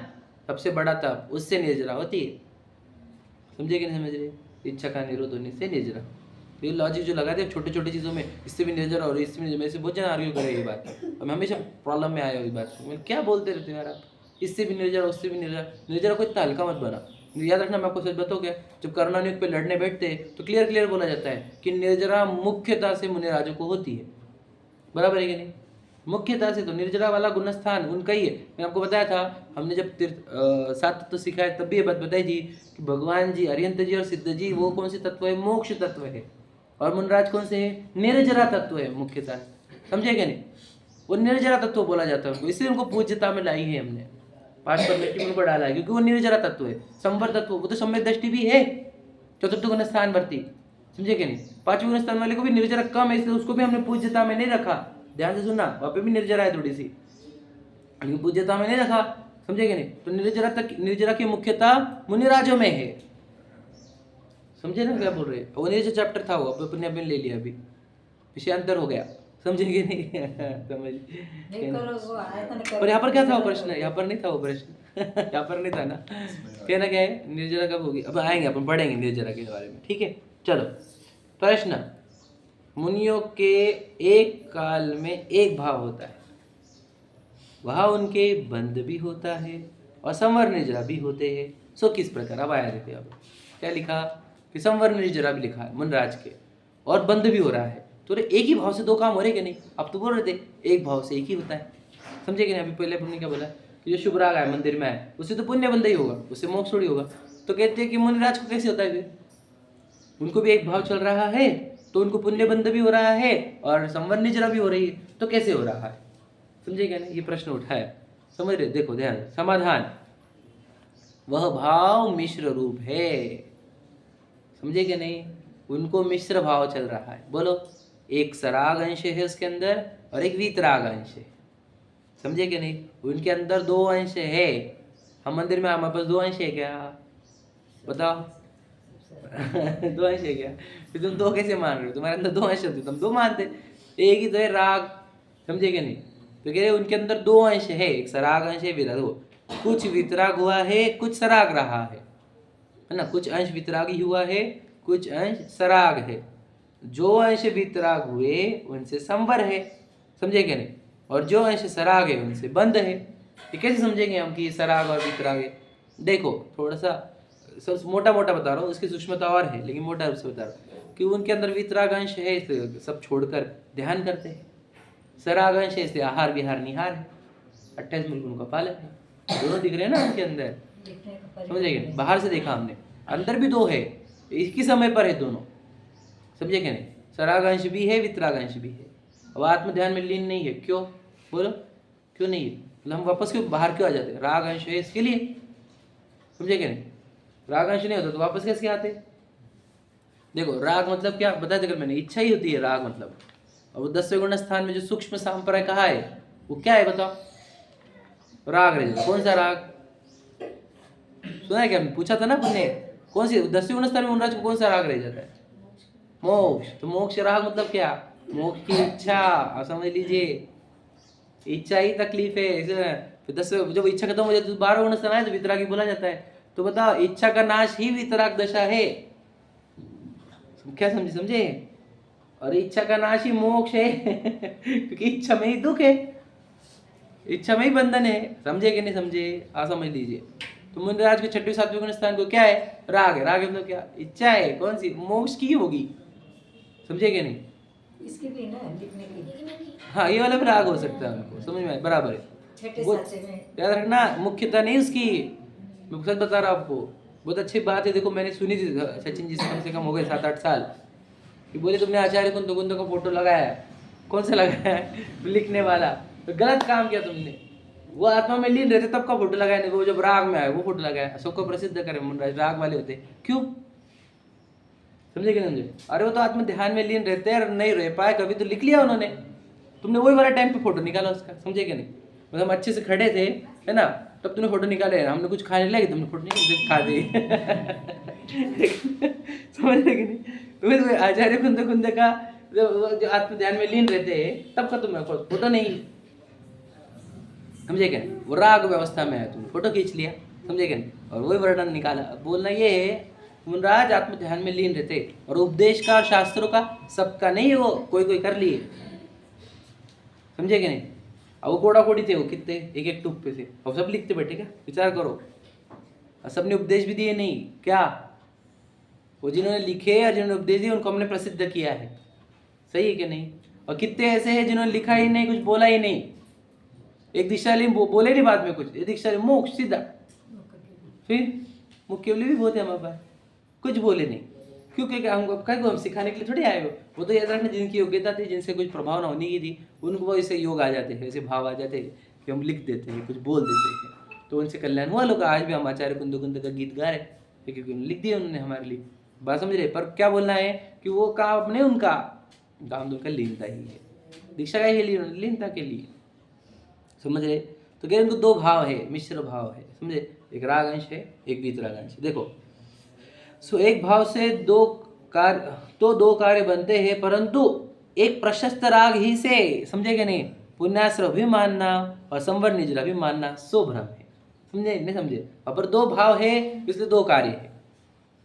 सबसे बड़ा तप, उससे निर्जरा होती है, समझे कि नहीं समझ रहे? इच्छा का निरोध होने से निर्जरा। ये लॉजिक जो लगाते हैं छोटी छोटी चीज़ों में, इससे भी निर्जरा हो रही, इससे भी, मेरे से बहुत जन आर्ग्यू करे ये बात, और मैं हमेशा प्रॉब्लम में आया हुई बात, मैं क्या बोलते रहते हो यार आप, इससे भी निर्जरा उससे भी निर्जरा। निर्जरा को इतना हल्का मत बना। याद रखना, मैं आपको सच बताऊँ क्या, जब करुणानियुक्त पे लड़ने बैठते तो क्लियर बोला जाता है कि निर्जरा मुख्यता से मुनिराजों को होती है, बराबर है कि नहीं? मुख्यता से तो निर्जरा वाला गुणस्थान उनका ही है। मैंने आपको बताया था, हमने जब सात तत्व सिखाए तब भी ये बात बताई थी कि भगवान जी, अरिहंत जी और सिद्ध जी वो कौन से तत्व है? मोक्ष तत्व है। और मुनराज कौन से है? निर्जरा तत्व है मुख्यता, समझे क्या नहीं? वो निर्जरा तत्व बोला जाता है उनको, इसलिए उनको पूज्यता में लाई है हमने, 5 परमेष्टि में उनको डाला है, क्योंकि वो निर्जरा तत्व है। संवर तत्व वो तो सम्यक दृष्टि भी है, चतुर्थ गुण स्थान वर्ती, समझे क्या नहीं? 5वें गुण स्थान वाले को भी निर्जरा कम है, इसलिए उसको भी हमने पूज्यता में नहीं रखा। ध्यान से सुनना, वहाँ पे भी निर्जरा है थोड़ी सी, लेकिन पूज्यता में नहीं रखा, समझे क्या नहीं? तो निर्जरा की मुख्यता मुनिराजों में है, समझे ना क्या बोल रहे हैं? वो निर्जरा चैप्टर था, वो अपने अपने ले लिया, अभी विषयांतर हो गया, समझेंगे नहीं? समझ पर यहाँ पर क्या था वो प्रश्न? यहाँ पर नहीं था वो प्रश्न। यहाँ पर नहीं था ना। कहना क्या है, निर्जरा कब होगी? अब आएंगे अपन, पढ़ेंगे निर्जरा के बारे में, ठीक है? चलो, प्रश्न, मुनियों के एक काल में एक भाव होता है, वह उनके बंद भी होता है और संवर निर्जरा भी होते हैं। सो किस प्रकार? अब आया देखिए, अब क्या लिखा कि संवर निर्जरा भी लिखा है मुनराज के, और बंद भी हो रहा है। तो एक ही भाव से 2 काम हो रहे कि नहीं? अब तो बोल रहे थे एक भाव से एक ही होता है, समझे कि नहीं? अभी पहले अपने क्या बोला कि जो शुभ राग है मंदिर में आए, उससे तो पुण्य बंद ही होगा, उससे मोक्ष थोड़ी होगा। तो कहते हैं कि मुनिराज को कैसे होता है फिर? उनको भी एक भाव चल रहा है, तो उनको पुण्य बंद भी हो रहा है और संवर निर्जरा भी हो रही है, तो कैसे हो रहा है? समझे क्या नहीं? ये प्रश्न उठाया, समझ रहे? देखो ध्यान, समाधान, वह भाव मिश्र रूप है, समझे क्या नहीं? उनको मिश्र भाव चल रहा है। बोलो, एक सराग अंश है उसके अंदर और एक वीतराग अंश है, समझे क्या नहीं? उनके अंदर 2 अंश है। हम मंदिर में, हमारे पास 2 अंश है क्या? बताओ। 2 अंश है क्या? फिर तुम 2 कैसे मान रहे हो? तुम्हारे अंदर 2 अंश होते, तुम 2 मानते, एक ही तो है राग, समझे क्या नहीं? तो कह रहे उनके अंदर 2 अंश है, एक सराग अंश है, विराग, कुछ वितराग हुआ है, कुछ सराग रहा है ना? कुछ अंश वितरागी हुआ है, कुछ अंश सराग है। जो अंश वितराग हुए उनसे संवर है, समझे क्या नहीं? और जो अंश सराग है उनसे बंद है। ये कैसे समझेंगे हम कि सराग और वितराग है? देखो थोड़ा सा सब मोटा मोटा बता रहा हूँ, उसकी सूक्ष्मता और है, लेकिन मोटा रूप से बता रहा हूँ। कि उनके अंदर वितराग अंश है, इसलिए सब छोड़कर ध्यान करते हैं। सराग अंश है, इसलिए आहार विहार निहार है। 28 मूल गुणों का पालन है। दोनों दिख रहे हैं ना उनके अंदर, दिखने का समझेंगे? बाहर से देखा हमने, अंदर भी दो है, एक ही समय पर है दोनों, समझे क्या नहीं? सरागांश भी है, वितरागांश भी है। अब आत्म ध्यान में लीन नहीं है, क्यों? बोलो क्यों नहीं है? मतलब हम वापस क्यों बाहर क्यों आ जाते हैं? राग अंश है इसके लिए, समझे क्या नहीं? राग अंश नहीं होता तो वापस कैसे आते? देखो राग मतलब क्या बता देकर मैंने, इच्छा ही होती है राग मतलब। और वो 10वें गुण स्थान में जो सूक्ष्म सांप्रदाय कहा है वो क्या है बताओ? राग रह जाता। कौन सा राग सुना है क्या? पूछा था ना आपने, कौन सी 10वें गुण स्थान में उनराज को कौन सा राग रह जाता है? मोक्ष। तो मोक्ष राग मतलब क्या? मोक्ष की इच्छा, आप समझ लीजिए, इच्छा ही तकलीफ है। फिर 10वें जब इच्छा खत्म हो जाती है तो 12 गुण स्थान है तो वितरागी बोला जाता है। तो बताओ इच्छा का नाश ही वितराग दशा है, क्या समझे? और इच्छा का नाश ही मोक्ष है क्योंकि इच्छा में ही दुख है, इच्छा में ही बंधन है, समझे कि नहीं समझे? आ समझ लीजिए। तो मुनिराज के 6वें 7वें गुण स्थान को क्या है? राग है। राग मतलब क्या? इच्छा है। कौन सी? मोक्ष की होगी, समझे कि नहीं? इसकी भी ना लिखने की। हाँ ये वाला भी राग हो सकता है, हमको समझ में बराबर है। 6 में याद रखना मुख्यता नहीं उसकी, मैं सच बता रहा हूँ आपको। बहुत अच्छी बात है, देखो मैंने सुनी थी सचिन जी से, कम से कम हो गए 7-8 साल, कि बोले तुमने आचार्य कुंद का फोटो लगाया है। कौन सा लगाया है? लिखने वाला। तो गलत काम किया तुमने। वो आत्मा में लीन रहते तब का फोटो लगाया, नहीं वो जब राग में आए वो फोटो लगाया। सबको प्रसिद्ध करे मुनराज राग वाले होते, क्यों? समझे कि नहीं समझे? अरे वो तो आत्मा ध्यान में लीन रहते हैं और नहीं रह पाए कभी तो लिख लिया उन्होंने, तुमने वही वाला टाइम पे फोटो निकाला उसका, समझे कि नहीं? मतलब हम अच्छे से खड़े थे, है ना, तब तुमने फोटो निकाले, हमने कुछ खाने लगे तुमने फोटो नहीं खा दी समझ रहे कि नहीं? आचार्य कुंद का जो आत्म ध्यान में लीन रहते हैं तब का तुम्हें फोटो नहीं, समझे क्या? वो राग व्यवस्था में है, तुमने फोटो खींच लिया, समझे क्या? और वही वर्णन निकाला। बोलना ये है मुनराज आत्म ध्यान में लीन रहते, और उपदेश का शास्त्रों का सबका नहीं, वो कोई कोई कर लिए, समझे कि नहीं? अब वो कोड़ा कोड़ी थे, वो कितने एक एक टूप पे थे, और सब लिखते बैठे क्या? विचार करो। और सबने उपदेश भी दिए नहीं क्या? वो जिन्होंने लिखे और जिन्होंने उपदेश दिए उनको हमने प्रसिद्ध किया है, सही है कि नहीं? और कितने ऐसे हैं जिन्होंने लिखा ही नहीं, कुछ बोला ही नहीं, एक दीक्षाली बोले नहीं बाद में कुछ, एक दीक्षाली मोक्ष सीधा, फिर मुख्य भी बहुत है हमारे पास, कुछ बोले नहीं। क्यों? क्योंकि हम सिखाने के लिए थोड़ी आए हो। वो तो याद रखना जिनकी योग्यता थी, जिनसे कुछ प्रभाव न होने की थी, उनको ऐसे योग आ जाते हैं, ऐसे भाव आ जाते हैं कि हम लिख देते हैं, कुछ बोल देते हैं, तो उनसे कल्याण हुआ लोग। आज भी हम आचार्य कुंद का गीत गा रहे हैं क्योंकि लिख दिया उन्होंने हमारे लिए, बात समझ रहे? पर क्या बोलना है कि वो काम नहीं, उनका काम तो उनका लीनता ही है, दीक्षा का ही लीनता के लिए, समझ रहे? तो कह रहे उनको दो भाव है, मिश्र भाव है, समझे? एक राग अंश है, एक वितराग अंश। देखो सो एक भाव से दो कार्य बनते हैं, परंतु एक प्रशस्त राग ही से, समझे कि नहीं? पुण्याश्रव भी मानना और संवर निजरा भी मानना सो भ्रम है, समझे नहीं समझे? अब पर दो भाव है इसलिए दो कार्य है।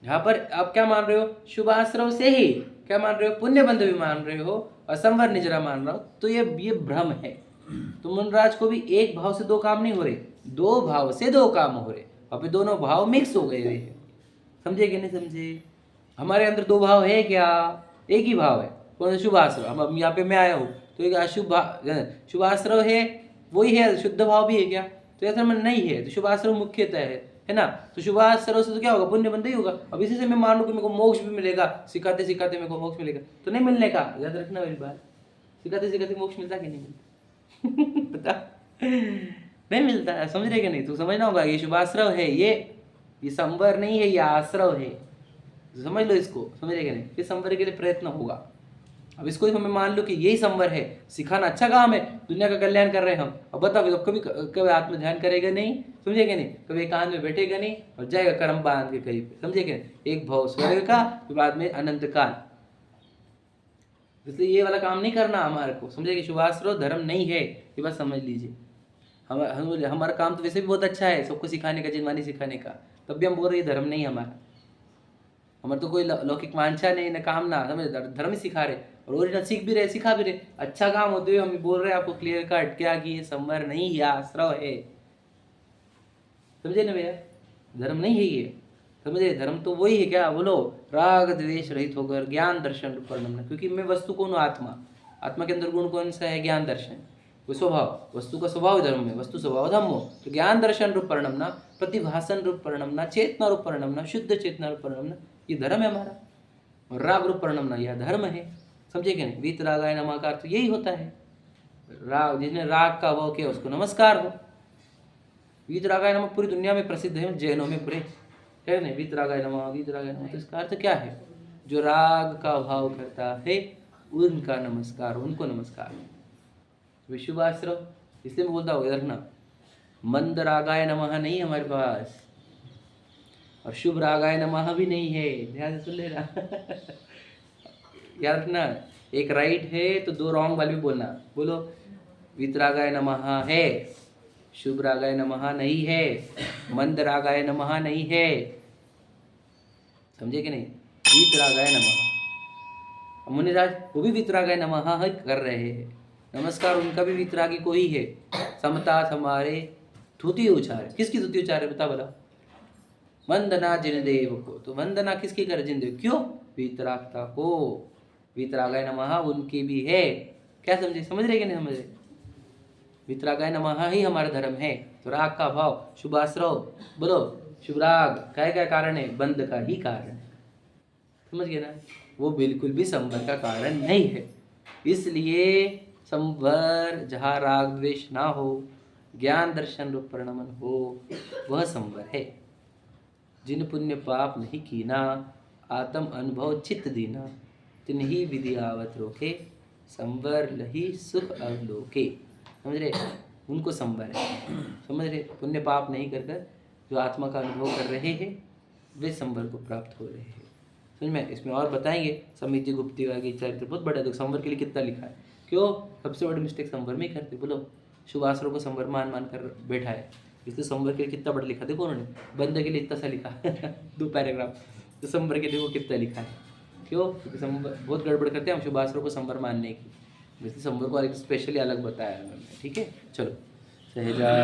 यहाँ पर आप क्या मान रहे हो? शुभाश्रव से ही क्या मान रहे हो? पुण्य बंध भी मान रहे हो और संवर निजरा मान रहे हो, तो ये भ्रम है। तो मुनराज को भी एक भाव से दो काम नहीं हो रहे, दो भाव से दो काम हो रहे, और फिर दोनों भाव मिक्स हो गए हैं, समझे कि नहीं समझे? हमारे अंदर दो भाव है क्या? एक ही भाव है, कौन सा? शुभाश्रव। अब यहाँ पे मैं आया हूँ तो एक शुभाश्रव है, वही है, शुद्ध भाव भी है क्या? तो ऐसा मन नहीं है, तो शुभाश्रव मुख्यतः है ना? तो शुभाश्रव से तो क्या होगा? पुण्य बंध ही होगा। अब इसी से मैं मान लूँ कि मेरे को मोक्ष भी मिलेगा, सिखाते सिखाते मेरे को मोक्ष मिलेगा, तो नहीं मिलने का, याद रखना मेरी बात। सिखाते सिखाते मोक्ष मिलता कि नहीं मिलता? पता नहीं मिलता, समझ रहे कि नहीं? तो समझना होगा, ये शुभाश्रव है, ये संवर नहीं है, ये आश्रव है, समझ लो इसको, समझ रहे कि नहीं? फिर संवर के लिए प्रयत्न होगा। अब इसको हमें मान लो कि यही संवर है, सिखाना अच्छा काम है, दुनिया का कल्याण कर रहे हैं हम। अब बताओ कभी आत्म ध्यान करेगा नहीं, समझे कि नहीं? कभी एकांत में बैठेगा नहीं और जाएगा कर्म बांध के कहीं पे, समझे कि नहीं? एक भाव स्वर्ग का, फिर बाद में अनंत काल। इसलिए ये वाला काम नहीं करना हमारे को, समझे कि शुभाश्रव धर्म नहीं है, ये बात समझ लीजिए। हमारा काम तो वैसे भी बहुत अच्छा है, सबको सिखाने का, जिनवानी सिखाने का, तब भी हम बोल रहे धर्म नहीं हमारा। हमारा तो कोई लौकिक वांछा नहीं, न कामना, समझ? धर्म ही सिखा रहे, और ओरिजिनल सीख भी रहे, सिखा भी रहे, अच्छा काम होते हुए हम बोल रहे हैं आपको क्लियर कट क्या कि ये संवर नहीं है, आश्रव है, समझे ना भैया? धर्म नहीं है ये, समझे? धर्म तो वही है, क्या बोलो, राग द्वेष रहित होकर ज्ञान दर्शन रूप परिणमन। क्योंकि मैं वस्तु कौन हूँ? आत्मा। आत्मा के अंदर गुण कौन सा है? ज्ञान दर्शन। वो स्वभाव, वस्तु का स्वभाव धर्म है, वस्तु स्वभाव धर्म हो। तो ज्ञान दर्शन रूप परिणमना, प्रतिभासन रूप परिणमना, चेतना रूप परिणमना, शुद्ध चेतना रूप परिणमना, ये धर्म है हमारा। और राग रूप परिणमना यह धर्म है। समझे क्या नहीं? वीतरागाय नमः का अर्थ यही होता है। राग, जिसने राग का अभाव किया उसको नमस्कार हो। वीतरागाय नमः पूरी दुनिया में प्रसिद्ध है, जैनों में पूरे है नहीं, वीतरागाय नमः, वीतरागाय नमः। तो इसका अर्थ क्या है? जो राग का अभाव करता है उनका नमस्कार, उनको नमस्कार। विशुभाश्रव, इसलिए मैं बोलता हूँ रखना, मंद रागाय नमः नहीं हमारे पास, और शुभ रागाय नमः भी नहीं है। ध्यान से सुन लेना। याद रखना, एक राइट है तो दो रॉन्ग वाले भी बोलना। बोलो, वितरागाय नमः है, शुभ रागाय नमः नहीं है, मंद रागाय नमः नहीं है। समझे कि नहीं? वितरागाय नमः। मुनिराज वो भी वितरागाय नमः कर रहे हैं। नमस्कार उनका भी वितरागी को ही है। समता हमारे धुति उच्चार। किसकी धुति उच्चार है? बता बता। वंदना जिनदेव को। तो वंदना किसकी कर? जिनदेव। क्यों? वितरागता को। वितरागाय नमः उनकी भी है। क्या समझे? समझ रहे कि नहीं समझ रहे? वितरागाय नमः ही हमारा धर्म है। तो राग का भाव, शुभाश्रव, बोलो शुभ राग क्या कारण है? बंध का ही कारण है। समझ गए ना? वो बिल्कुल भी संवर का कारण नहीं है। इसलिए संवर जहाँ राग द्वेष ना हो, ज्ञान दर्शन रूप परिणमन हो, वह संवर है। जिन पुण्य पाप नहीं कीना, आत्म अनुभव चित्त दीना, तिन्ही विधि आवत रोके, संवर लही सुख अवलोके। समझ रहे? उनको संवर है। समझ रहे? पुण्य पाप नहीं कर कर जो आत्मा का अनुभव कर रहे हैं वे संवर को प्राप्त हो रहे हैं। समझ में? इसमें और बताएंगे। समिति गुप्ती की चरित्र बहुत बड़ा है। तो संवर के लिए कितना लिखा है? क्यों? सबसे बड़ी मिस्टेक संवर में ही करते। बोलो, शुभाश्रव को संवर मान मान कर बैठा है, इसलिए संवर के लिए कितना बड़ा लिखा। देखो उन्होंने बंद के लिए इतना सा लिखा। 2 पैराग्राफ। तो संवर के देखो कितना लिखा है। क्यों? क्योंकि संवर बहुत गड़बड़ करते हैं हम शुभाश्रव को संवर मानने की। जैसे संवर को स्पेशली अलग बताया है मैंने। ठीक है, चलो सहजा